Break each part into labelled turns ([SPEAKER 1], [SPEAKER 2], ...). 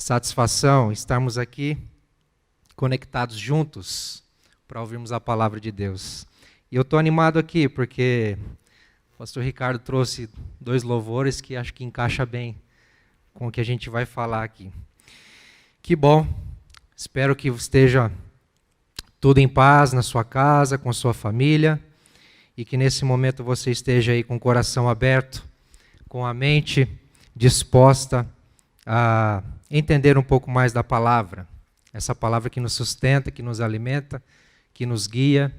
[SPEAKER 1] Satisfação estarmos aqui conectados juntos para ouvirmos a palavra de Deus. E eu estou animado aqui porque o pastor Ricardo trouxe 2 louvores que acho que encaixa bem com o que a gente vai falar aqui. Que bom, espero que esteja tudo em paz na sua casa, com a sua família, e que nesse momento você esteja aí com o coração aberto, com a mente disposta a entender um pouco mais da palavra, essa palavra que nos sustenta, que nos alimenta, que nos guia,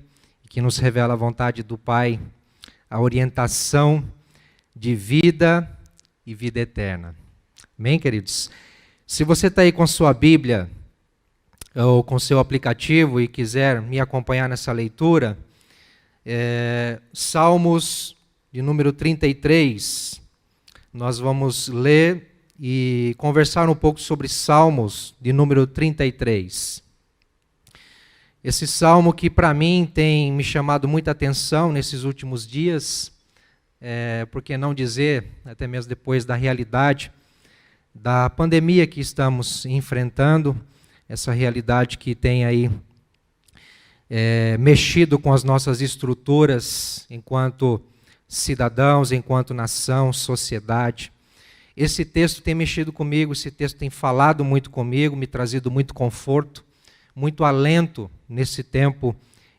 [SPEAKER 1] que nos revela a vontade do Pai, a orientação de vida e vida eterna. Amém, queridos? Se você está aí com sua Bíblia ou com seu aplicativo e quiser me acompanhar nessa leitura, Salmos de número 33, nós vamos ler e conversar um pouco sobre Salmos de número 33. Esse salmo que para mim tem me chamado muita atenção nesses últimos dias, por que não dizer, até mesmo depois da realidade da pandemia que estamos enfrentando, essa realidade que tem aí mexido com as nossas estruturas enquanto cidadãos, enquanto nação, sociedade. Esse texto tem mexido comigo, esse texto tem falado muito comigo, me trazido muito conforto, muito alento nesse tempo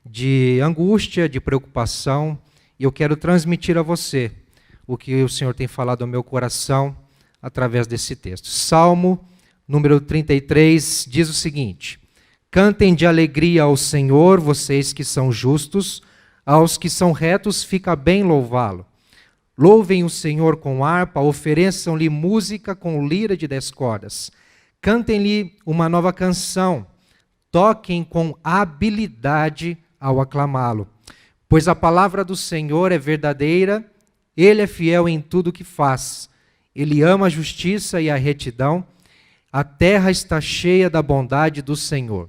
[SPEAKER 1] de angústia, de preocupação, e eu quero transmitir a você o que o Senhor tem falado ao meu coração através desse texto. Salmo número 33 diz o seguinte: cantem de alegria ao Senhor, vocês que são justos, aos que são retos fica bem louvá-lo. Louvem o Senhor com harpa, ofereçam-lhe música com lira de 10 cordas. Cantem-lhe uma nova canção, toquem com habilidade ao aclamá-lo. Pois a palavra do Senhor é verdadeira, ele é fiel em tudo o que faz. Ele ama a justiça e a retidão, a terra está cheia da bondade do Senhor.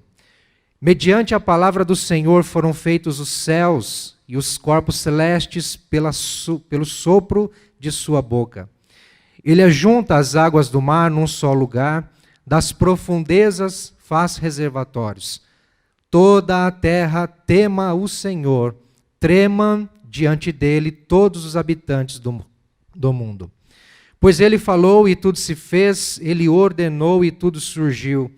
[SPEAKER 1] Mediante a palavra do Senhor foram feitos os céus e os corpos celestes pelo sopro de sua boca. Ele ajunta as águas do mar num só lugar, das profundezas faz reservatórios. Toda a terra tema o Senhor, tremam diante dele todos os habitantes do mundo. Pois ele falou e tudo se fez, ele ordenou e tudo surgiu.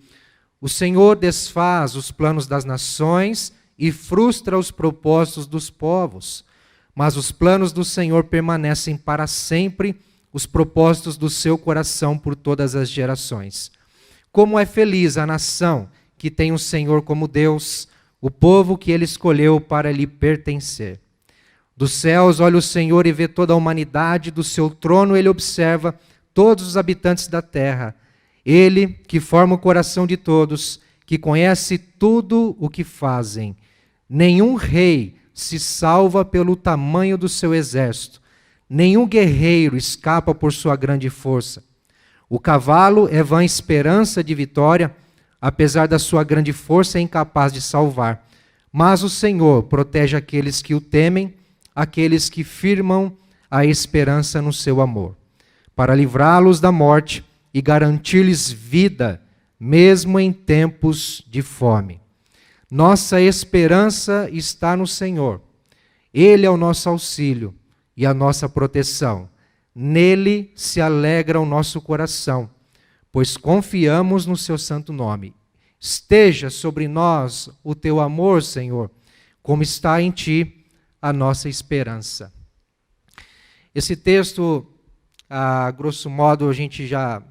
[SPEAKER 1] O Senhor desfaz os planos das nações e frustra os propósitos dos povos. Mas os planos do Senhor permanecem para sempre, os propósitos do seu coração por todas as gerações. Como é feliz a nação que tem o Senhor como Deus, o povo que ele escolheu para lhe pertencer. Dos céus olha o Senhor e vê toda a humanidade, do seu trono ele observa todos os habitantes da terra. Ele que forma o coração de todos, que conhece tudo o que fazem. Nenhum rei se salva pelo tamanho do seu exército. Nenhum guerreiro escapa por sua grande força. O cavalo é vã esperança de vitória, apesar da sua grande força é incapaz de salvar. Mas o Senhor protege aqueles que o temem, aqueles que firmam a esperança no seu amor, para livrá-los da morte e garantir-lhes vida, mesmo em tempos de fome. Nossa esperança está no Senhor. Ele é o nosso auxílio e a nossa proteção. Nele se alegra o nosso coração, pois confiamos no seu santo nome. Esteja sobre nós o teu amor, Senhor, como está em ti a nossa esperança. Esse texto, a grosso modo, a gente já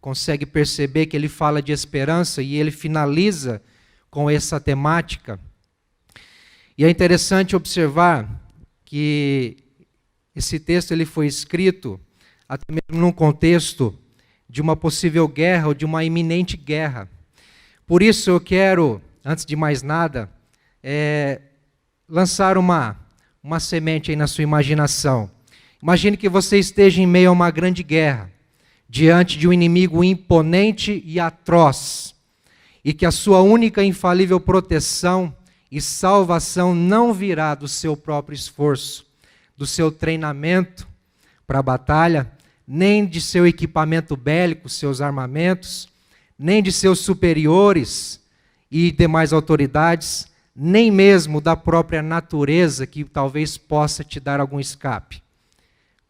[SPEAKER 1] consegue perceber que ele fala de esperança e ele finaliza com essa temática. E é interessante observar que esse texto ele foi escrito até mesmo num contexto de uma possível guerra ou de uma iminente guerra. Por isso eu quero, antes de mais nada, lançar uma semente aí na sua imaginação. Imagine que você esteja em meio a uma grande guerra, diante de um inimigo imponente e atroz, e que a sua única e infalível proteção e salvação não virá do seu próprio esforço, do seu treinamento para a batalha, nem de seu equipamento bélico, seus armamentos, nem de seus superiores e demais autoridades, nem mesmo da própria natureza que talvez possa te dar algum escape.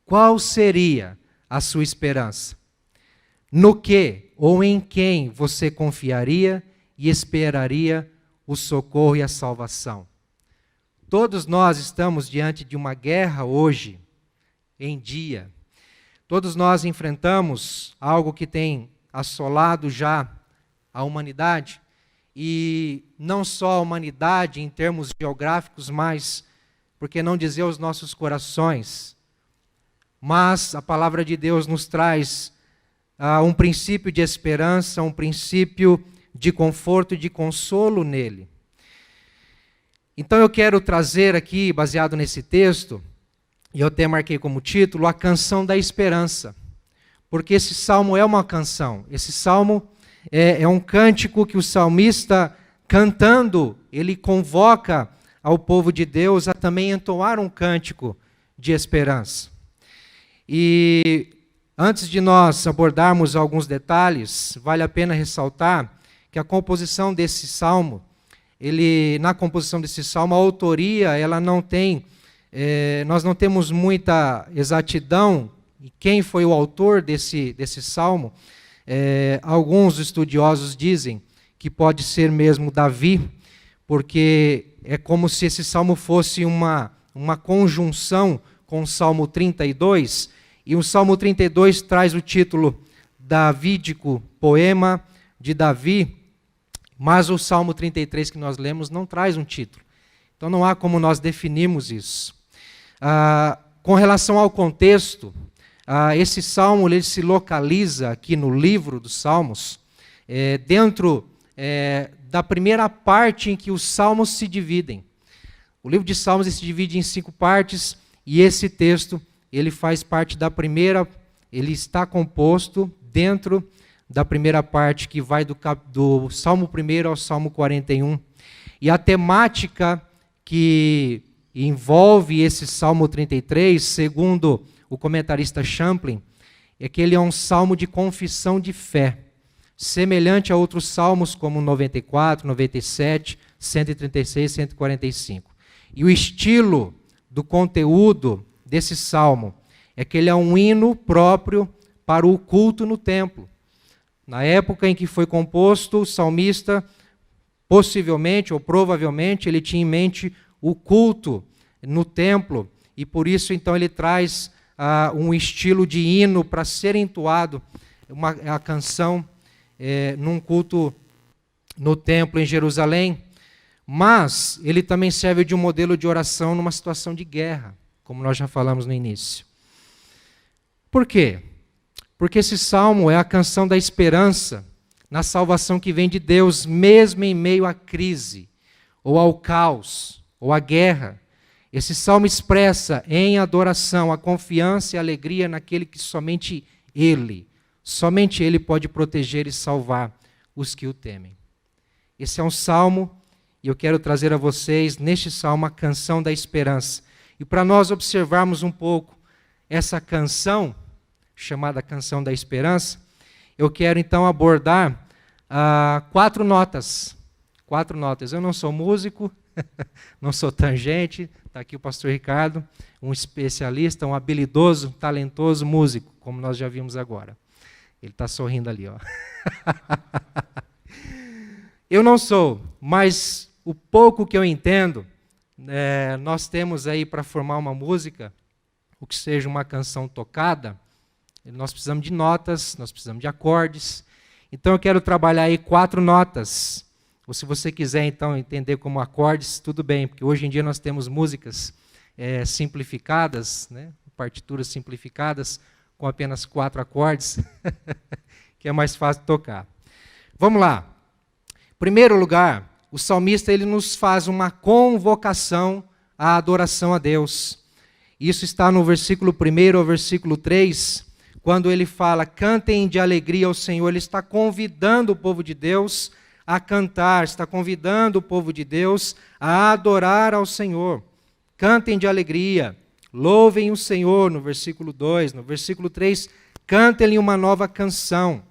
[SPEAKER 1] Qual seria a sua esperança? No que ou em quem você confiaria e esperaria o socorro e a salvação? Todos nós estamos diante de uma guerra hoje, em dia. Todos nós enfrentamos algo que tem assolado já a humanidade, e não só a humanidade em termos geográficos, mas, por que não dizer, os nossos corações. Mas a palavra de Deus nos traz um princípio de esperança, um princípio de conforto e de consolo nele. Então eu quero trazer aqui, baseado nesse texto, e eu até marquei como título, a canção da esperança. Porque esse salmo é uma canção. Esse salmo é um cântico que o salmista, cantando, ele convoca ao povo de Deus a também entoar um cântico de esperança. E antes de nós abordarmos alguns detalhes, vale a pena ressaltar que a composição desse salmo, na composição desse salmo, a autoria, ela não tem, nós não temos muita exatidão em quem foi o autor desse salmo. Alguns estudiosos dizem que pode ser mesmo Davi, porque é como se esse salmo fosse uma conjunção com o Salmo 32, e o Salmo 32 traz o título Davídico, poema de Davi, mas o Salmo 33 que nós lemos não traz um título. Então não há como nós definirmos isso. Com relação ao contexto, esse salmo ele se localiza aqui no livro dos Salmos, dentro da primeira parte em que os salmos se dividem. O livro de Salmos se divide em 5 partes, e esse texto ele faz parte da primeira, ele está composto dentro da primeira parte, que vai do Salmo 1 ao Salmo 41. E a temática que envolve esse Salmo 33, segundo o comentarista Champlin, é que ele é um salmo de confissão de fé, semelhante a outros salmos como 94, 97, 136, 145. E o estilo do conteúdo desse salmo é que ele é um hino próprio para o culto no templo. Na época em que foi composto, o salmista, possivelmente ou provavelmente, ele tinha em mente o culto no templo, e por isso então ele traz um estilo de hino para ser entoado, a canção num culto no templo em Jerusalém, mas ele também serve de um modelo de oração numa situação de guerra, como nós já falamos no início. Por quê? Porque esse salmo é a canção da esperança na salvação que vem de Deus, mesmo em meio à crise, ou ao caos, ou à guerra. Esse salmo expressa em adoração a confiança e a alegria naquele que somente Ele pode proteger e salvar os que o temem. Esse é um salmo, e eu quero trazer a vocês, neste salmo, a canção da esperança. E para nós observarmos um pouco essa canção, chamada Canção da Esperança, eu quero então abordar 4 notas. 4 notas. Eu não sou músico, não sou tangente, está aqui o pastor Ricardo, um especialista, um habilidoso, talentoso músico, como nós já vimos agora. Ele está sorrindo ali, ó. Eu não sou, mas o pouco que eu entendo, nós temos aí para formar uma música, o que seja uma canção tocada, nós precisamos de notas, nós precisamos de acordes. Então eu quero trabalhar aí 4 notas. Ou se você quiser então entender como acordes, tudo bem, porque hoje em dia nós temos músicas simplificadas, né? Partituras simplificadas, com apenas 4 acordes, que é mais fácil de tocar. Vamos lá. Em primeiro lugar, o salmista ele nos faz uma convocação à adoração a Deus. Isso está no versículo 1 ao versículo 3, quando ele fala, cantem de alegria ao Senhor. Ele está convidando o povo de Deus a cantar, está convidando o povo de Deus a adorar ao Senhor. Cantem de alegria, louvem o Senhor, no versículo 2. No versículo 3, cantem-lhe uma nova canção.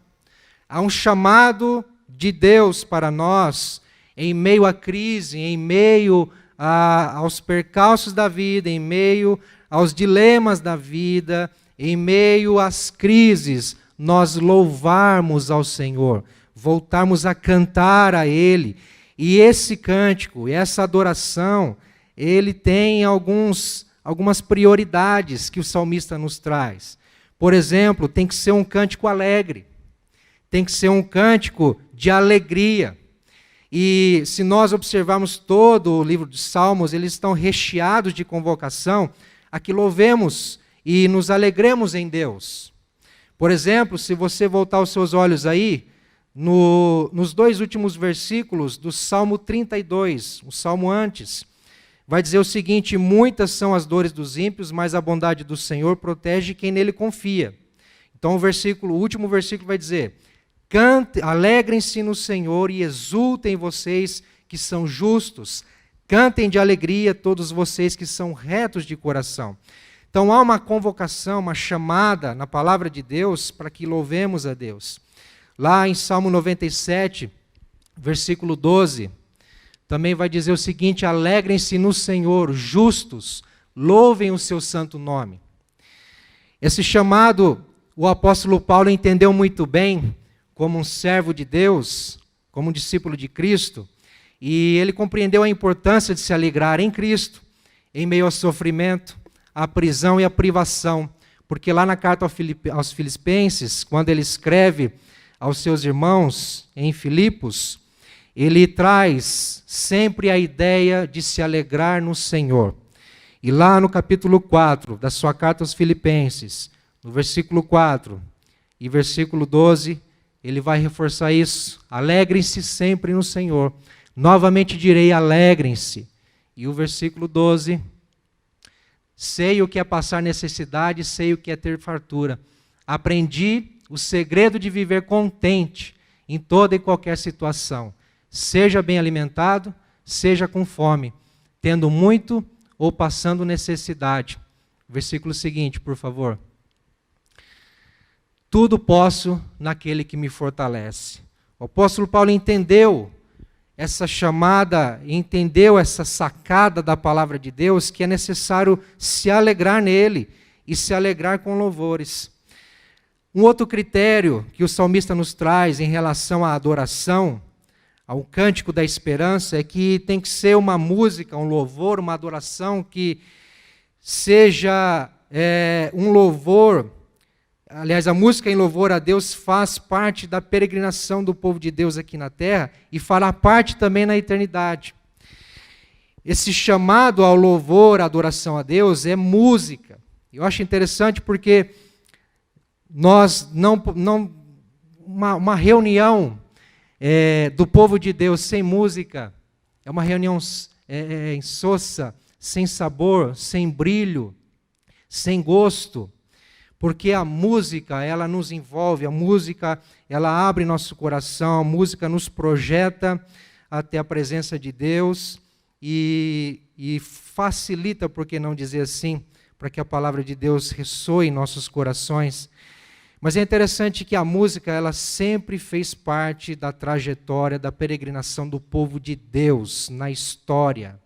[SPEAKER 1] Há um chamado de Deus para nós, em meio à crise, em meio aos percalços da vida, em meio aos dilemas da vida, em meio às crises, nós louvarmos ao Senhor, voltarmos a cantar a Ele. E esse cântico, essa adoração, ele tem algumas prioridades que o salmista nos traz. Por exemplo, tem que ser um cântico alegre, tem que ser um cântico de alegria. E se nós observarmos todo o livro dos Salmos, eles estão recheados de convocação a que louvemos e nos alegremos em Deus. Por exemplo, se você voltar os seus olhos aí, nos 2 últimos versículos do Salmo 32, o salmo antes, vai dizer o seguinte: muitas são as dores dos ímpios, mas a bondade do Senhor protege quem nele confia. Então o último versículo vai dizer: alegrem-se no Senhor e exultem vocês que são justos, cantem de alegria todos vocês que são retos de coração. Então há uma convocação, uma chamada na palavra de Deus para que louvemos a Deus. Lá em Salmo 97, versículo 12, também vai dizer o seguinte: alegrem-se no Senhor, justos, louvem o seu santo nome. Esse chamado, o apóstolo Paulo entendeu muito bem, como um servo de Deus, como um discípulo de Cristo, e ele compreendeu a importância de se alegrar em Cristo, em meio ao sofrimento, à prisão e à privação, porque lá na carta aos Filipenses, quando ele escreve aos seus irmãos em Filipos, ele traz sempre a ideia de se alegrar no Senhor. E lá no capítulo 4 da sua carta aos Filipenses, no versículo 4 e versículo 12, ele vai reforçar isso: alegrem-se sempre no Senhor. Novamente direi, alegrem-se. E o versículo 12, sei o que é passar necessidade, sei o que é ter fartura. Aprendi o segredo de viver contente em toda e qualquer situação. Seja bem alimentado, seja com fome, tendo muito ou passando necessidade. Versículo seguinte, por favor. Tudo posso naquele que me fortalece. O apóstolo Paulo entendeu essa chamada, entendeu essa sacada da palavra de Deus, que é necessário se alegrar nele e se alegrar com louvores. Um outro critério que o salmista nos traz em relação à adoração, ao cântico da esperança, é que tem que ser uma música, um louvor, uma adoração que seja um louvor. Aliás, a música em louvor a Deus faz parte da peregrinação do povo de Deus aqui na terra e fará parte também na eternidade. Esse chamado ao louvor, à adoração a Deus, é música. Eu acho interessante porque uma reunião do povo de Deus sem música é uma reunião insossa, sem sabor, sem brilho, sem gosto. Porque a música, ela nos envolve, a música, ela abre nosso coração, a música nos projeta até a presença de Deus e facilita, por que não dizer assim, para que a palavra de Deus ressoe em nossos corações. Mas é interessante que a música, ela sempre fez parte da trajetória, da peregrinação do povo de Deus na história.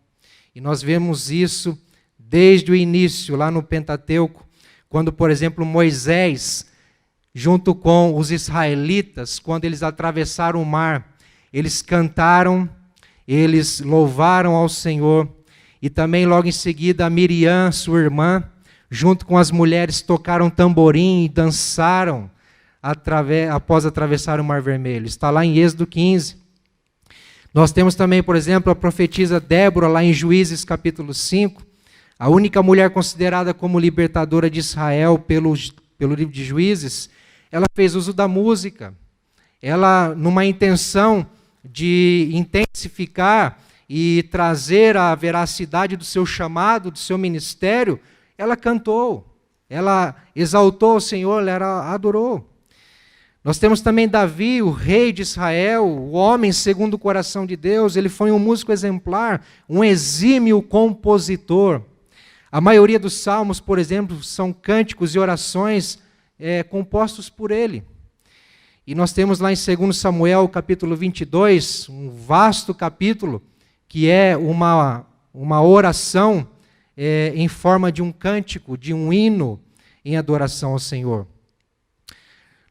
[SPEAKER 1] E nós vemos isso desde o início, lá no Pentateuco, quando, por exemplo, Moisés, junto com os israelitas, quando eles atravessaram o mar, eles cantaram, eles louvaram ao Senhor, e também logo em seguida Miriam, sua irmã, junto com as mulheres, tocaram tamborim e dançaram após atravessar o Mar Vermelho. Está lá em Êxodo 15. Nós temos também, por exemplo, a profetisa Débora, lá em Juízes capítulo 5, a única mulher considerada como libertadora de Israel pelo livro de Juízes. Ela fez uso da música. Ela, numa intenção de intensificar e trazer a veracidade do seu chamado, do seu ministério, ela cantou, ela exaltou o Senhor, ela adorou. Nós temos também Davi, o rei de Israel, o homem segundo o coração de Deus. Ele foi um músico exemplar, um exímio compositor. A maioria dos salmos, por exemplo, são cânticos e orações compostos por ele. E nós temos lá em 2 Samuel, capítulo 22, um vasto capítulo, que é uma oração em forma de um cântico, de um hino em adoração ao Senhor.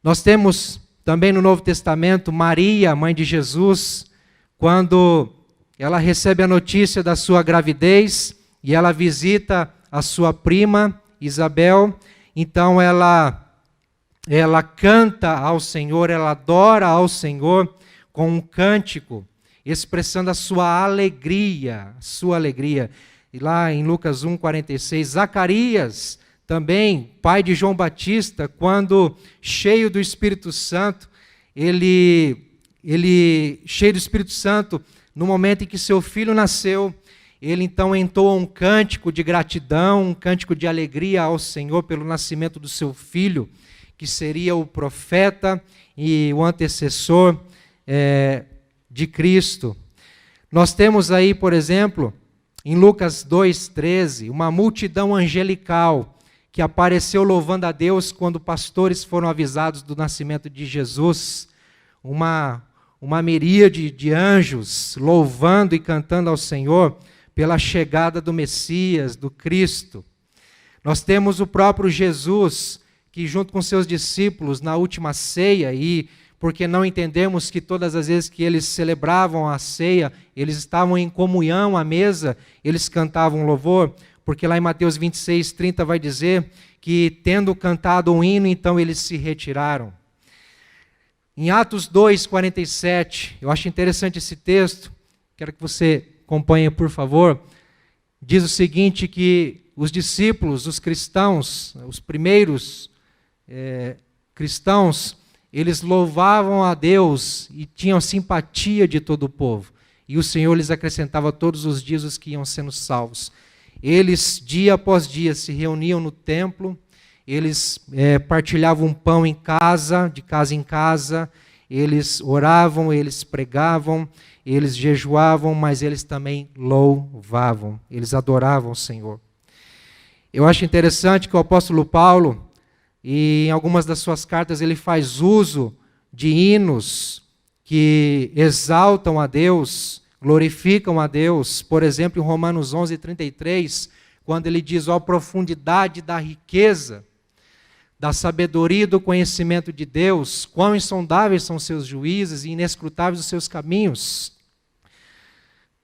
[SPEAKER 1] Nós temos também no Novo Testamento Maria, mãe de Jesus, quando ela recebe a notícia da sua gravidez e ela visita a sua prima Isabel, então ela canta ao Senhor, ela adora ao Senhor com um cântico, expressando a sua alegria, E lá em Lucas 1,46, Zacarias, também, pai de João Batista, quando cheio do Espírito Santo, cheio do Espírito Santo, no momento em que seu filho nasceu, ele então entoa um cântico de gratidão, um cântico de alegria ao Senhor pelo nascimento do seu filho, que seria o profeta e o antecessor de Cristo. Nós temos aí, por exemplo, em Lucas 2,13, uma multidão angelical que apareceu louvando a Deus quando pastores foram avisados do nascimento de Jesus. Uma miríade de anjos louvando e cantando ao Senhor pela chegada do Messias, do Cristo. Nós temos o próprio Jesus, que junto com seus discípulos na última ceia, e porque não entendemos que todas as vezes que eles celebravam a ceia, eles estavam em comunhão à mesa, eles cantavam louvor, porque lá em Mateus 26:30 vai dizer que tendo cantado um hino, então eles se retiraram. Em Atos 2,47, eu acho interessante esse texto, quero que você acompanhe, por favor, diz o seguinte, que os discípulos, os cristãos, os primeiros cristãos, eles louvavam a Deus e tinham simpatia de todo o povo. E o Senhor lhes acrescentava todos os dias os que iam sendo salvos. Eles, dia após dia, se reuniam no templo, eles partilhavam pão em casa em casa, eles oravam, eles pregavam, eles jejuavam, mas eles também louvavam, eles adoravam o Senhor. Eu acho interessante que o apóstolo Paulo, e em algumas das suas cartas, ele faz uso de hinos que exaltam a Deus, glorificam a Deus. Por exemplo, em Romanos 11:33, quando ele diz: ó profundidade da riqueza, da sabedoria e do conhecimento de Deus, quão insondáveis são os seus juízos e inescrutáveis os seus caminhos,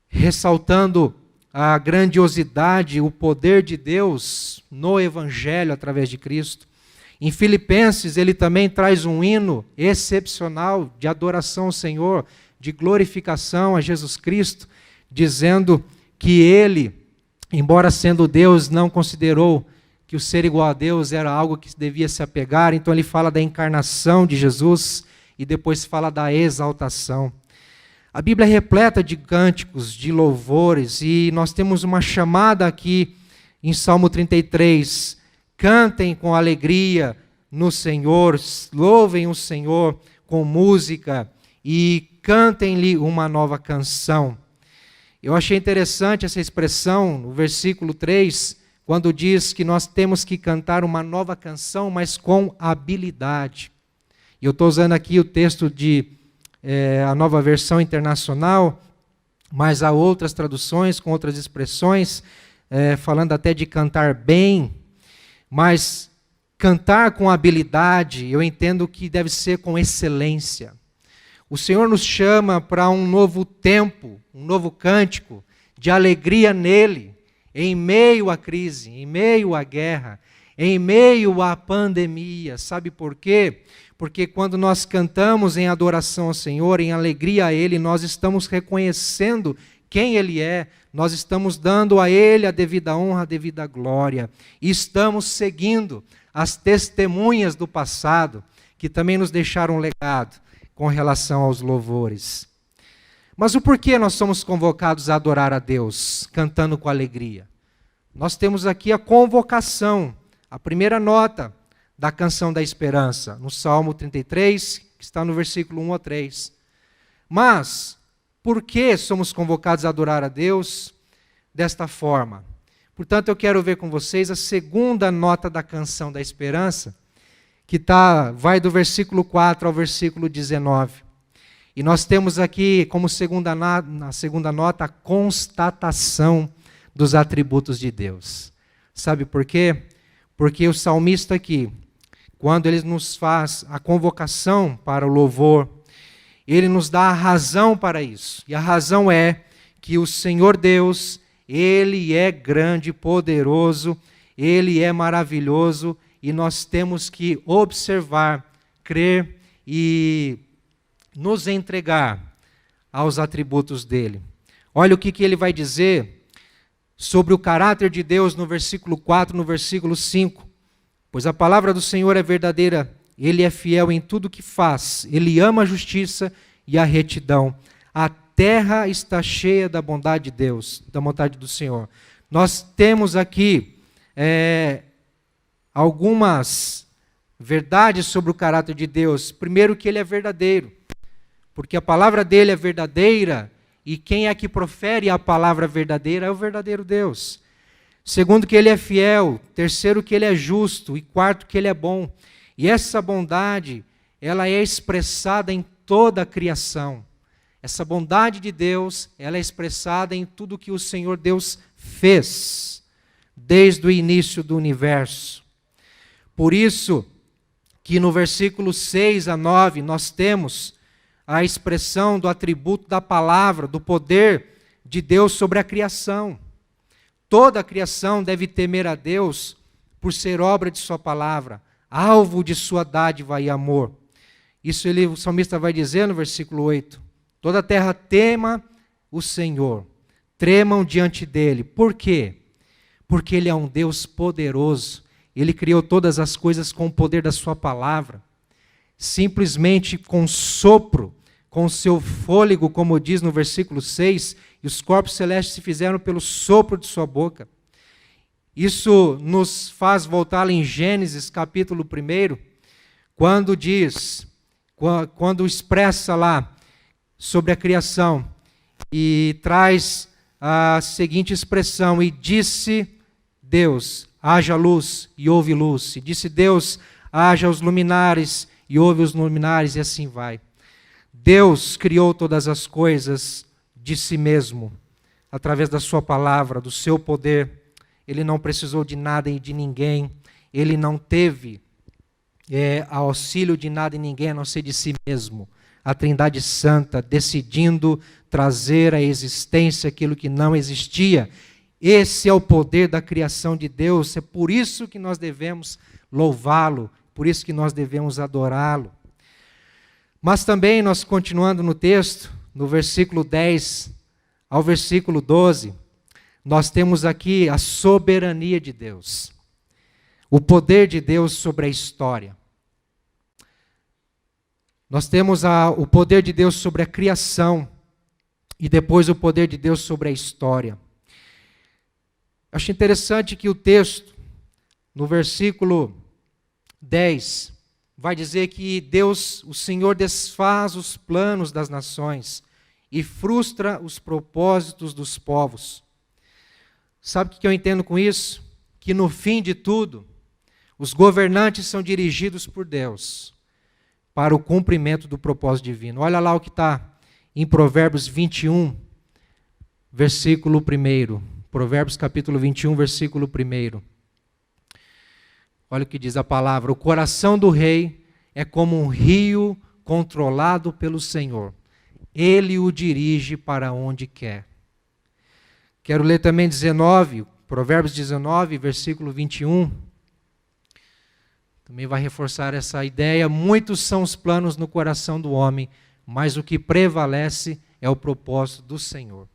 [SPEAKER 1] ressaltando a grandiosidade, o poder de Deus no Evangelho através de Cristo. Em Filipenses, ele também traz um hino excepcional de adoração ao Senhor, de glorificação a Jesus Cristo, dizendo que ele, embora sendo Deus, não considerou que o ser igual a Deus era algo que devia se apegar. Então ele fala da encarnação de Jesus e depois fala da exaltação. A Bíblia é repleta de cânticos, de louvores, e nós temos uma chamada aqui em Salmo 33, cantem com alegria no Senhor, louvem o Senhor com música e cantem-lhe uma nova canção. Eu achei interessante essa expressão no versículo 3, quando diz que nós temos que cantar uma nova canção, mas com habilidade. E eu estou usando aqui o texto de a Nova Versão Internacional, mas há outras traduções com outras expressões, falando até de cantar bem, mas cantar com habilidade, eu entendo que deve ser com excelência. O Senhor nos chama para um novo tempo, um novo cântico de alegria nele, em meio à crise, em meio à guerra, em meio à pandemia. Sabe por quê? Porque quando nós cantamos em adoração ao Senhor, em alegria a Ele, nós estamos reconhecendo quem Ele é, nós estamos dando a Ele a devida honra, a devida glória, e estamos seguindo as testemunhas do passado, que também nos deixaram um legado com relação aos louvores. Mas o porquê nós somos convocados a adorar a Deus, cantando com alegria? Nós temos aqui a convocação, a primeira nota da canção da esperança, no Salmo 33, que está no versículo 1 a 3. Mas, por que somos convocados a adorar a Deus desta forma? Portanto, eu quero ver com vocês a segunda nota da canção da esperança, vai do versículo 4 ao versículo 19. E nós temos aqui, como na segunda nota, a constatação dos atributos de Deus. Sabe por quê? Porque o salmista aqui, quando ele nos faz a convocação para o louvor, ele nos dá a razão para isso. E a razão é que o Senhor Deus, Ele é grande, poderoso, Ele é maravilhoso, e nós temos que observar, crer e nos entregar aos atributos dele. Olha o que ele vai dizer sobre o caráter de Deus no versículo 4, no versículo 5. Pois a palavra do Senhor é verdadeira, Ele é fiel em tudo que faz, Ele ama a justiça e a retidão. A terra está cheia da bondade de Deus, da bondade do Senhor. Nós temos aqui algumas verdades sobre o caráter de Deus. Primeiro, que Ele é verdadeiro, porque a palavra dele é verdadeira, e quem é que profere a palavra verdadeira é o verdadeiro Deus. Segundo, que Ele é fiel. Terceiro, que Ele é justo. E quarto, que Ele é bom. E essa bondade, ela é expressada em toda a criação. Essa bondade de Deus, ela é expressada em tudo que o Senhor Deus fez, desde o início do universo. Por isso que no versículo 6 a 9, nós temos a expressão do atributo da palavra, do poder de Deus sobre a criação. Toda a criação deve temer a Deus por ser obra de sua palavra, alvo de sua dádiva e amor. Isso o salmista vai dizer no versículo 8. Toda a terra tema o Senhor, tremam diante dele. Por quê? Porque Ele é um Deus poderoso. Ele criou todas as coisas com o poder da sua palavra. Simplesmente com sopro, com o seu fôlego, como diz no versículo 6, e os corpos celestes se fizeram pelo sopro de sua boca. Isso nos faz voltar em Gênesis capítulo 1, quando expressa lá sobre a criação, e traz a seguinte expressão: e disse Deus, haja luz, e houve luz. E disse Deus, haja os luminares, e houve os luminares, e assim vai. Deus criou todas as coisas de si mesmo, através da sua palavra, do seu poder. Ele não precisou de nada e de ninguém. Ele não teve auxílio de nada e ninguém, a não ser de si mesmo. A Trindade Santa decidindo trazer à existência aquilo que não existia. Esse é o poder da criação de Deus. É por isso que nós devemos louvá-lo, por isso que nós devemos adorá-lo. Mas também, nós continuando no texto, no versículo 10 ao versículo 12, nós temos aqui a soberania de Deus, o poder de Deus sobre a história. Nós temos o poder de Deus sobre a criação e depois o poder de Deus sobre a história. Acho interessante que o texto, no versículo 10, vai dizer que Deus, o Senhor, desfaz os planos das nações e frustra os propósitos dos povos. Sabe o que eu entendo com isso? Que no fim de tudo, os governantes são dirigidos por Deus para o cumprimento do propósito divino. Olha lá o que está em Provérbios 21, versículo 1. Provérbios capítulo 21, versículo 1. Olha o que diz a palavra: o coração do rei é como um rio controlado pelo Senhor. Ele o dirige para onde quer. Quero ler também Provérbios 19, versículo 21. Também vai reforçar essa ideia. Muitos são os planos no coração do homem, mas o que prevalece é o propósito do Senhor.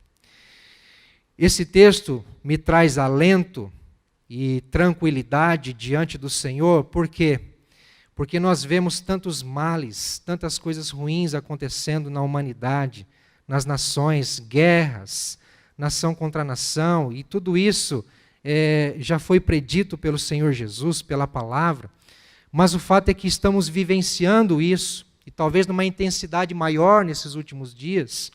[SPEAKER 1] Esse texto me traz alento e tranquilidade diante do Senhor. Por quê? Porque nós vemos tantos males, tantas coisas ruins acontecendo na humanidade, nas nações, guerras, nação contra nação, e tudo isso já foi predito pelo Senhor Jesus, pela palavra, mas o fato é que estamos vivenciando isso, e talvez numa intensidade maior nesses últimos dias.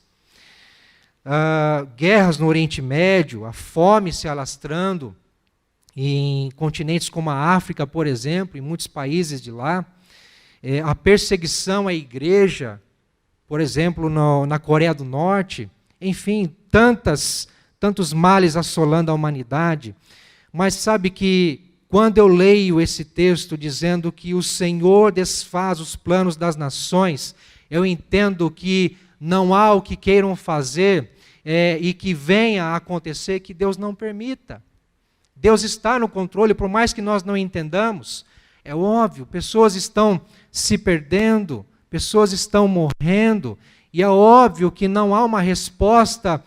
[SPEAKER 1] Guerras no Oriente Médio, a fome se alastrando, em continentes como a África, por exemplo, em muitos países de lá, a perseguição à igreja, por exemplo, na Coreia do Norte, enfim, tantos males assolando a humanidade. Mas sabe que quando eu leio esse texto dizendo que o Senhor desfaz os planos das nações, eu entendo que não há o que queiram fazer e que venha a acontecer que Deus não permita. Deus está no controle, por mais que nós não entendamos. É óbvio, pessoas estão se perdendo, pessoas estão morrendo, e é óbvio que não há uma resposta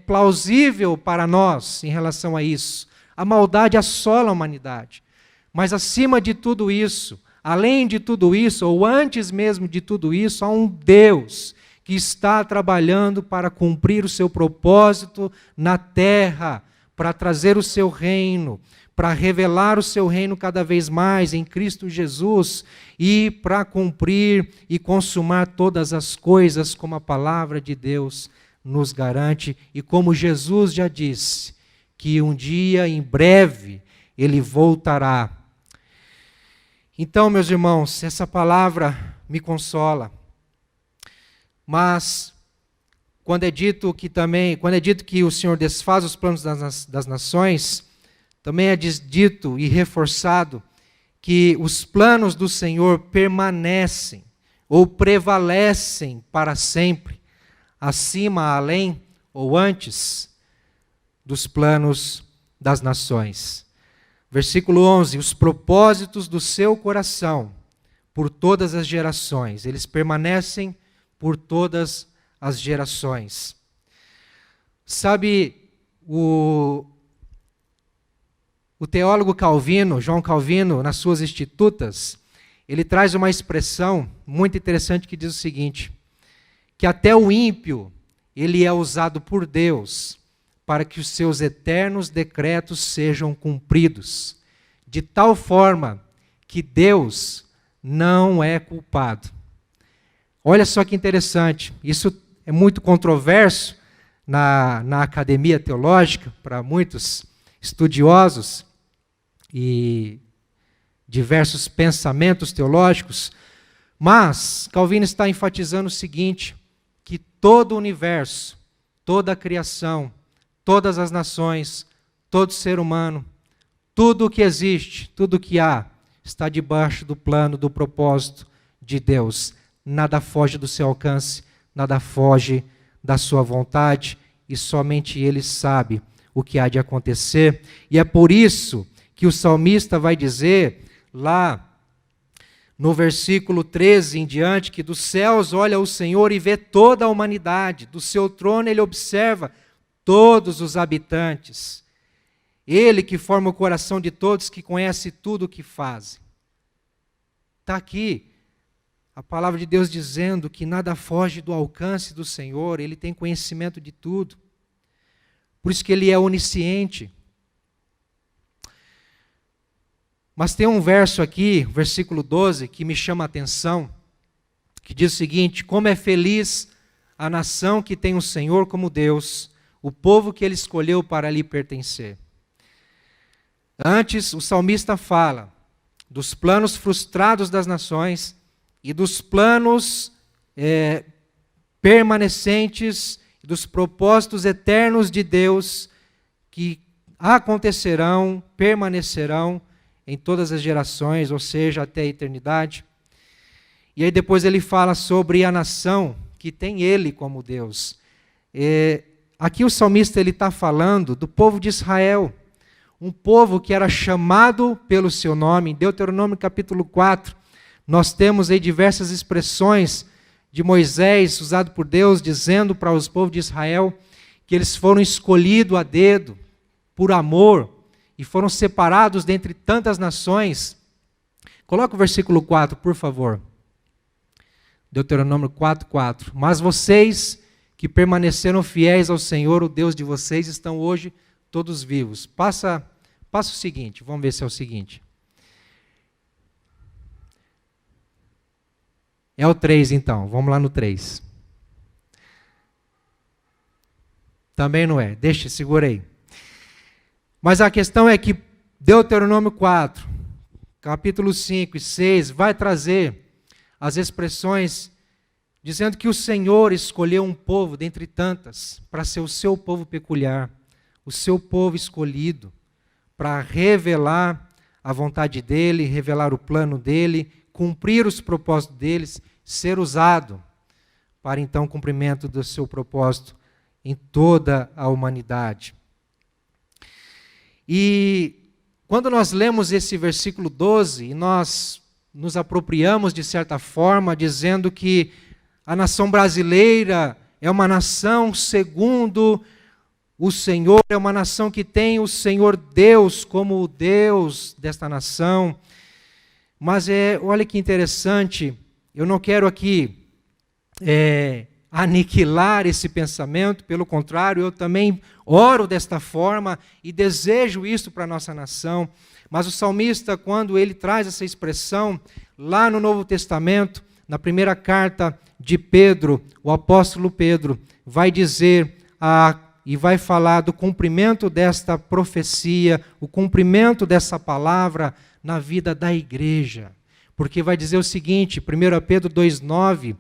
[SPEAKER 1] plausível para nós em relação a isso. A maldade assola a humanidade. Mas acima de tudo isso, além de tudo isso, ou antes mesmo de tudo isso, há um Deus que está trabalhando para cumprir o seu propósito na terra, para trazer o seu reino, para revelar o seu reino cada vez mais em Cristo Jesus e para cumprir e consumar todas as coisas como a palavra de Deus nos garante e como Jesus já disse, que um dia, em breve, Ele voltará. Então, meus irmãos, essa palavra me consola. Mas quando é dito que o Senhor desfaz os planos das nações, também é dito e reforçado que os planos do Senhor permanecem ou prevalecem para sempre, acima, além ou antes dos planos das nações. Versículo 11, os propósitos do seu coração por todas as gerações, eles permanecem por todas as gerações. Sabe, o teólogo Calvino, João Calvino, nas suas Institutas, ele traz uma expressão muito interessante que diz o seguinte, que até o ímpio, ele é usado por Deus para que os seus eternos decretos sejam cumpridos, de tal forma que Deus não é culpado. Olha só que interessante, isso é muito controverso na academia teológica, para muitos estudiosos e diversos pensamentos teológicos, mas Calvino está enfatizando o seguinte, que todo o universo, toda a criação, todas as nações, todo ser humano, tudo o que existe, tudo o que há, está debaixo do plano, do propósito de Deus. Nada foge do seu alcance, nada foge da sua vontade, e somente Ele sabe o que há de acontecer. E é por isso que o salmista vai dizer, lá no versículo 13 em diante, que dos céus olha o Senhor e vê toda a humanidade, do seu trono Ele observa todos os habitantes. Ele que forma o coração de todos, que conhece tudo o que fazem. Está aqui a palavra de Deus dizendo que nada foge do alcance do Senhor, Ele tem conhecimento de tudo. Por isso que Ele é onisciente. Mas tem um verso aqui, versículo 12, que me chama a atenção, que diz o seguinte, como é feliz a nação que tem o Senhor como Deus, o povo que Ele escolheu para lhe pertencer. Antes, o salmista fala dos planos frustrados das nações e dos planos permanecentes, dos propósitos eternos de Deus que acontecerão, permanecerão em todas as gerações, ou seja, até a eternidade. E aí depois ele fala sobre a nação que tem Ele como Deus. Aqui o salmista está falando do povo de Israel, um povo que era chamado pelo seu nome. Em Deuteronômio capítulo 4, nós temos aí diversas expressões de Moisés, usado por Deus, dizendo para os povos de Israel que eles foram escolhidos a dedo, por amor, e foram separados dentre tantas nações. Coloca o versículo 4, por favor. Deuteronômio 4:4. Mas vocês que permaneceram fiéis ao Senhor, o Deus de vocês, estão hoje todos vivos. Passa o seguinte, vamos ver se é o seguinte. É o 3 então, vamos lá no 3. Também não é, segura aí. Mas a questão é que Deuteronômio 4, capítulo 5 e 6, vai trazer as expressões dizendo que o Senhor escolheu um povo dentre tantas para ser o seu povo peculiar, o seu povo escolhido, para revelar a vontade dele, revelar o plano dele, cumprir os propósitos deles, ser usado para então cumprimento do seu propósito em toda a humanidade. E quando nós lemos esse versículo 12, e nós nos apropriamos de certa forma, dizendo que a nação brasileira é uma nação segundo o Senhor, é uma nação que tem o Senhor Deus como o Deus desta nação. Mas olha que interessante, eu não quero aqui aniquilar esse pensamento, pelo contrário, eu também oro desta forma e desejo isso para a nossa nação. Mas o salmista, quando ele traz essa expressão, lá no Novo Testamento, na primeira carta de Pedro, o apóstolo Pedro vai dizer e vai falar do cumprimento desta profecia, o cumprimento dessa palavra na vida da igreja. Porque vai dizer o seguinte, 1 Pedro 2,9,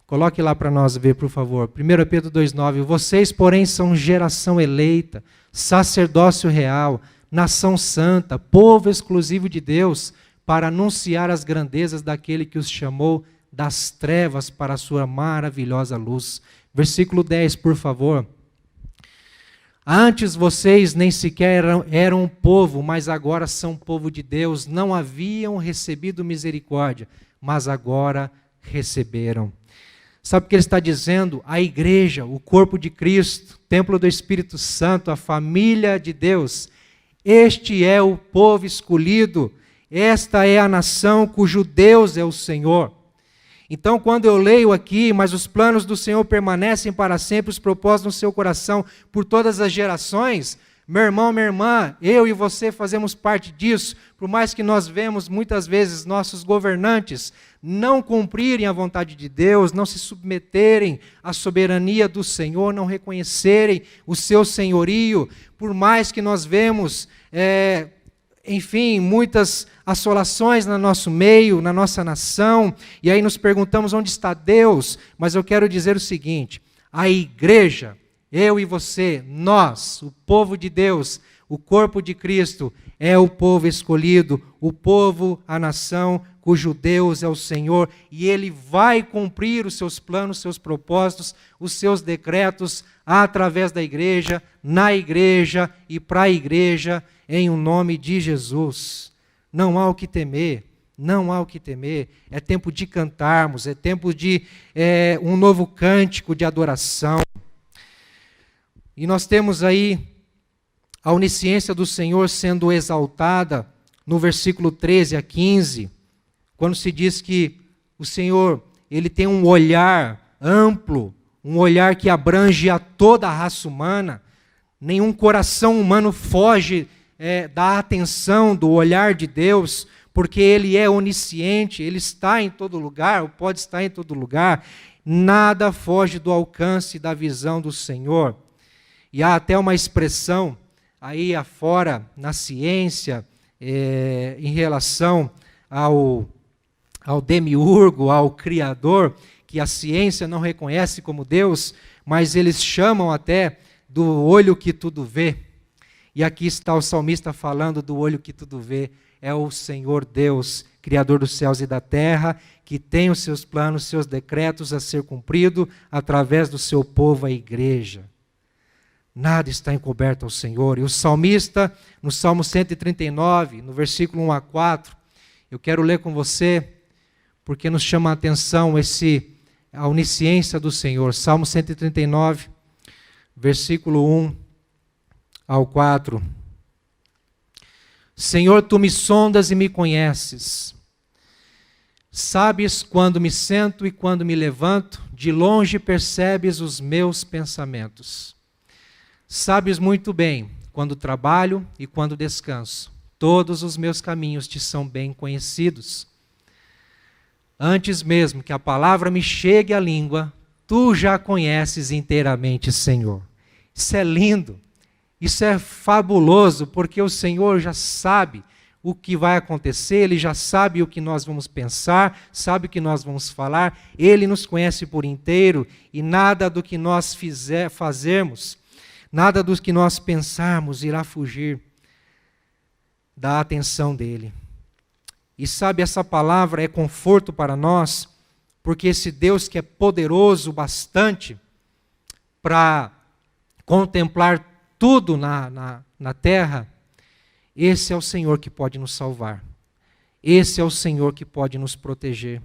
[SPEAKER 1] coloque lá para nós ver, por favor. 1 Pedro 2,9, vocês, porém, são geração eleita, sacerdócio real, nação santa, povo exclusivo de Deus, para anunciar as grandezas daquele que os chamou das trevas para a sua maravilhosa luz. Versículo 10, por favor. Antes vocês nem sequer eram um povo, mas agora são povo de Deus. Não haviam recebido misericórdia, mas agora receberam. Sabe o que ele está dizendo? A igreja, o corpo de Cristo, templo do Espírito Santo, a família de Deus. Este é o povo escolhido. Esta é a nação cujo Deus é o Senhor. Então, quando eu leio aqui, mas os planos do Senhor permanecem para sempre, os propósitos no seu coração por todas as gerações, meu irmão, minha irmã, eu e você fazemos parte disso, por mais que nós vemos muitas vezes nossos governantes não cumprirem a vontade de Deus, não se submeterem à soberania do Senhor, não reconhecerem o seu senhorio, por mais que nós vemos enfim, muitas assolações no nosso meio, na nossa nação, e aí nos perguntamos onde está Deus, mas eu quero dizer o seguinte, a igreja, eu e você, nós, o povo de Deus, o corpo de Cristo, é o povo escolhido, o povo, a nação, cujo Deus é o Senhor, e Ele vai cumprir os seus planos, os seus propósitos, os seus decretos, através da igreja, na igreja e para a igreja, em o nome de Jesus. Não há o que temer, não há o que temer. É tempo de cantarmos, é tempo de um novo cântico de adoração. E nós temos aí a onisciência do Senhor sendo exaltada no versículo 13 a 15, quando se diz que o Senhor, Ele tem um olhar amplo, um olhar que abrange a toda a raça humana. Nenhum coração humano foge da atenção, do olhar de Deus, porque Ele é onisciente, Ele está em todo lugar, ou pode estar em todo lugar, nada foge do alcance da visão do Senhor. E há até uma expressão aí afora, na ciência, em relação ao demiurgo, ao Criador, que a ciência não reconhece como Deus, mas eles chamam até do olho que tudo vê. E aqui está o salmista falando do olho que tudo vê. É o Senhor Deus, Criador dos céus e da terra, que tem os seus planos, os seus decretos a ser cumprido através do seu povo, a igreja. Nada está encoberto ao Senhor. E o salmista, no Salmo 139, no versículo 1 a 4, eu quero ler com você, porque nos chama a atenção a onisciência do Senhor. Salmo 139, versículo 1 ao 4. Senhor, tu me sondas e me conheces. Sabes quando me sento e quando me levanto, de longe percebes os meus pensamentos. Sabes muito bem quando trabalho e quando descanso. Todos os meus caminhos te são bem conhecidos. Antes mesmo que a palavra me chegue à língua, tu já conheces inteiramente, Senhor. Isso é lindo. Isso é fabuloso, porque o Senhor já sabe o que vai acontecer, Ele já sabe o que nós vamos pensar, sabe o que nós vamos falar, Ele nos conhece por inteiro e nada do que nós fazermos, nada do que nós pensarmos irá fugir da atenção dEle. E sabe, essa palavra é conforto para nós, porque esse Deus que é poderoso bastante para contemplar tudo na terra, esse é o Senhor que pode nos salvar. Esse é o Senhor que pode nos proteger.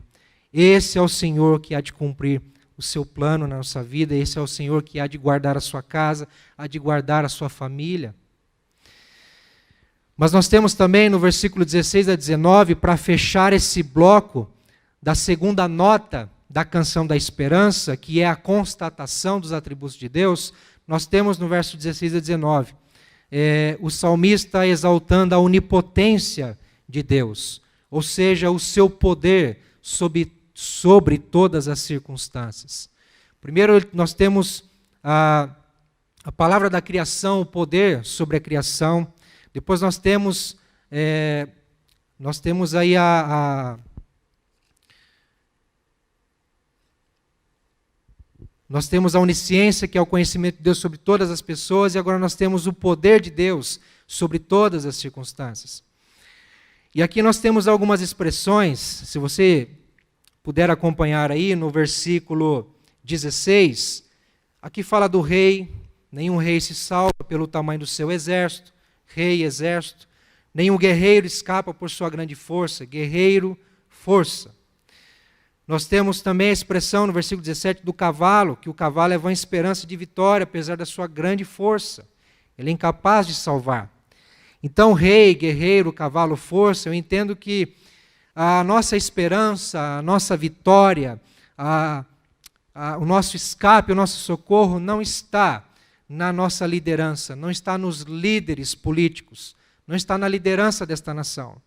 [SPEAKER 1] Esse é o Senhor que há de cumprir o seu plano na nossa vida. Esse é o Senhor que há de guardar a sua casa, há de guardar a sua família. Mas nós temos também no versículo 16 a 19, para fechar esse bloco da segunda nota da canção da esperança, que é a constatação dos atributos de Deus, nós temos no verso 16 a 19, o salmista exaltando a onipotência de Deus, ou seja, o seu poder sobre todas as circunstâncias. Primeiro nós temos a palavra da criação, o poder sobre a criação. Depois nós temos aí nós temos a onisciência, que é o conhecimento de Deus sobre todas as pessoas, e agora nós temos o poder de Deus sobre todas as circunstâncias. E aqui nós temos algumas expressões, se você puder acompanhar aí no versículo 16, aqui fala do rei, nenhum rei se salva pelo tamanho do seu exército, rei, exército, nenhum guerreiro escapa por sua grande força, guerreiro, força. Nós temos também a expressão no versículo 17 do cavalo, que o cavalo é vã esperança de vitória, apesar da sua grande força. Ele é incapaz de salvar. Então, rei, guerreiro, cavalo, força, eu entendo que a nossa esperança, a nossa vitória, o nosso escape, o nosso socorro não está na nossa liderança, não está nos líderes políticos, não está na liderança desta nação.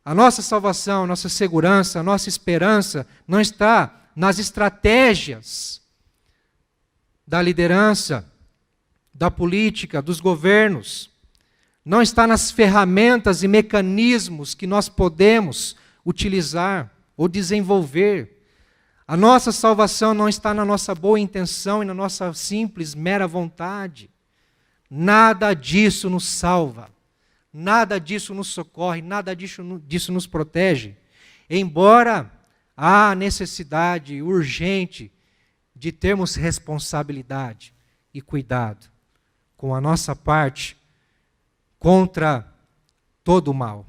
[SPEAKER 1] A nossa salvação, a nossa segurança, a nossa esperança não está nas estratégias da liderança, da política, dos governos. Não está nas ferramentas e mecanismos que nós podemos utilizar ou desenvolver. A nossa salvação não está na nossa boa intenção e na nossa simples, mera vontade. Nada disso nos salva. Nada disso nos socorre, nada disso nos protege. Embora há necessidade urgente de termos responsabilidade e cuidado com a nossa parte contra todo o mal.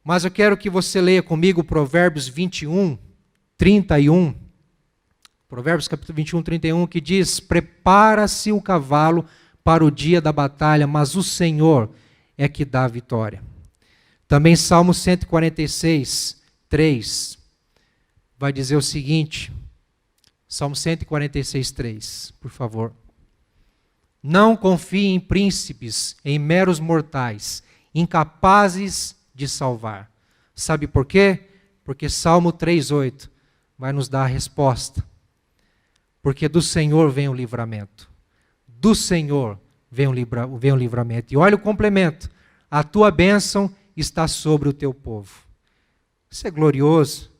[SPEAKER 1] Mas eu quero que você leia comigo Provérbios 21, 31. Provérbios capítulo 21, 31, que diz: prepara-se o cavalo para o dia da batalha, mas o Senhor é que dá a vitória. Também Salmo 146, 3, vai dizer o seguinte, Salmo 146, 3, por favor. Não confie em príncipes, em meros mortais, incapazes de salvar. Sabe por quê? Porque Salmo 3:8 vai nos dar a resposta. Porque do Senhor vem o livramento. Do Senhor vem o livramento. E olha o complemento. A tua bênção está sobre o teu povo. Isso é glorioso.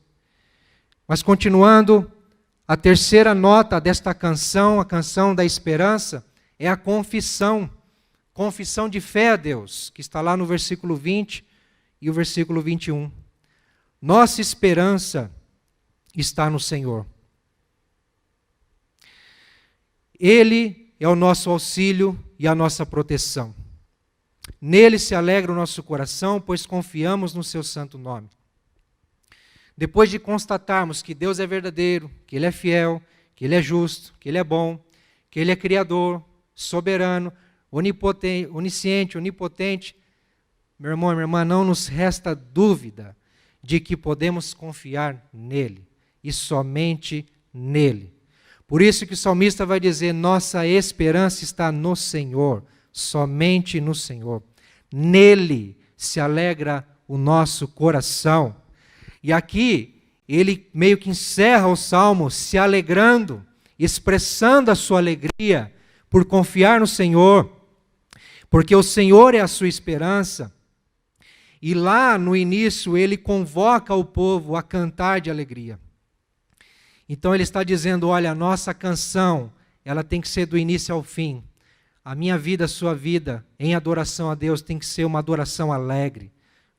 [SPEAKER 1] Mas continuando, a terceira nota desta canção, a canção da esperança, é a confissão. Confissão de fé a Deus, que está lá no versículo 20 e o versículo 21. Nossa esperança está no Senhor. Ele é o nosso auxílio e a nossa proteção. Nele se alegra o nosso coração, pois confiamos no seu santo nome. Depois de constatarmos que Deus é verdadeiro, que Ele é fiel, que Ele é justo, que Ele é bom, que Ele é criador, soberano, onisciente, onipotente, meu irmão e minha irmã, não nos resta dúvida de que podemos confiar nele e somente nele. Por isso que o salmista vai dizer, nossa esperança está no Senhor, somente no Senhor. Nele se alegra o nosso coração. E aqui, ele meio que encerra o salmo se alegrando, expressando a sua alegria, por confiar no Senhor, porque o Senhor é a sua esperança. E lá no início ele convoca o povo a cantar de alegria. Então ele está dizendo, olha, a nossa canção, ela tem que ser do início ao fim. A minha vida, a sua vida, em adoração a Deus, tem que ser uma adoração alegre,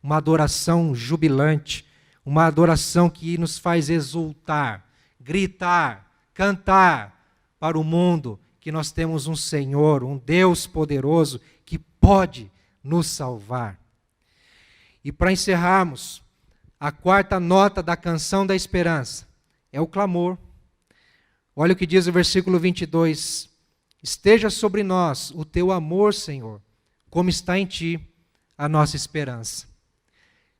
[SPEAKER 1] uma adoração jubilante, uma adoração que nos faz exultar, gritar, cantar para o mundo que nós temos um Senhor, um Deus poderoso que pode nos salvar. E para encerrarmos, a quarta nota da canção da esperança é o clamor. Olha o que diz o versículo 22. Esteja sobre nós o teu amor, Senhor, como está em ti a nossa esperança.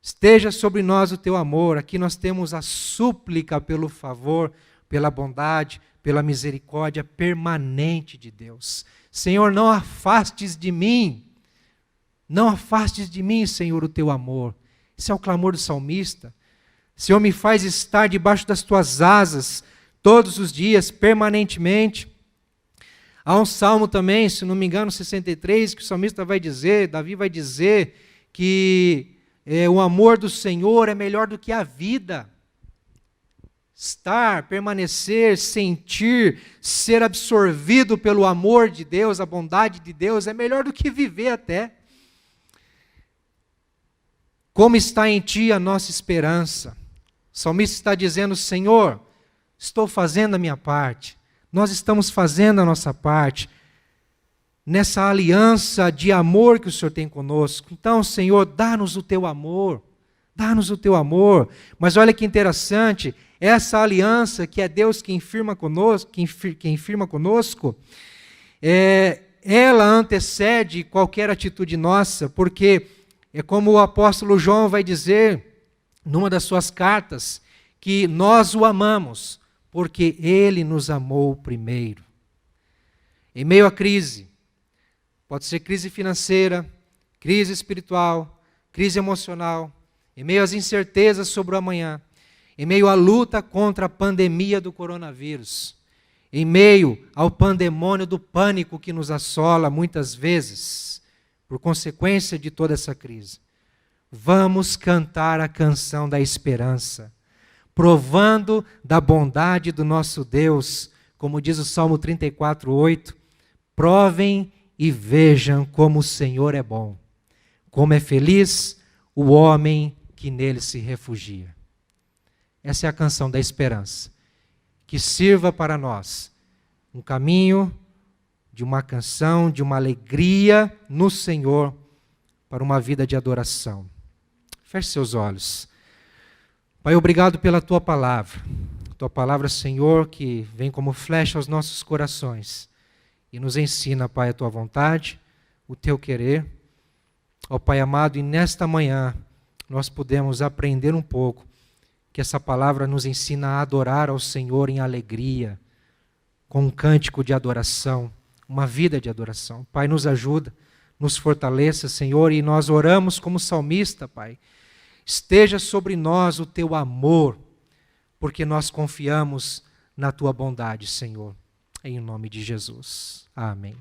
[SPEAKER 1] Esteja sobre nós o teu amor. Aqui nós temos a súplica pelo favor, pela bondade, pela misericórdia permanente de Deus. Senhor, não afastes de mim, Senhor, o teu amor. Esse é o clamor do salmista. Senhor, me faz estar debaixo das tuas asas todos os dias, permanentemente. Há um salmo também, se não me engano, 63, que o salmista vai dizer, Davi vai dizer, que o amor do Senhor é melhor do que a vida. Estar, permanecer, sentir, ser absorvido pelo amor de Deus, a bondade de Deus, é melhor do que viver até. Como está em ti a nossa esperança? O salmista está dizendo, Senhor, estou fazendo a minha parte. Nós estamos fazendo a nossa parte nessa aliança de amor que o Senhor tem conosco. Então, Senhor, dá-nos o teu amor. Dá-nos o teu amor. Mas olha que interessante, essa aliança que é Deus que firma conosco, ela antecede qualquer atitude nossa, porque é como o apóstolo João vai dizer numa das suas cartas, que nós o amamos, porque ele nos amou primeiro. Em meio à crise, pode ser crise financeira, crise espiritual, crise emocional, em meio às incertezas sobre o amanhã, em meio à luta contra a pandemia do coronavírus, em meio ao pandemônio do pânico que nos assola muitas vezes, por consequência de toda essa crise, vamos cantar a canção da esperança, provando da bondade do nosso Deus, como diz o Salmo 34:8, provem e vejam como o Senhor é bom, como é feliz o homem que nele se refugia. Essa é a canção da esperança, que sirva para nós um caminho de uma canção, de uma alegria no Senhor, para uma vida de adoração. Feche seus olhos. Pai, obrigado pela Tua palavra. Tua palavra, Senhor, que vem como flecha aos nossos corações e nos ensina, Pai, a Tua vontade, o Teu querer. Ó Pai amado, e nesta manhã nós podemos aprender um pouco que essa palavra nos ensina a adorar ao Senhor em alegria, com um cântico de adoração, uma vida de adoração. Pai, nos ajuda, nos fortaleça, Senhor, e nós oramos como salmista, Pai. Esteja sobre nós o Teu amor, porque nós confiamos na Tua bondade, Senhor. Em nome de Jesus. Amém.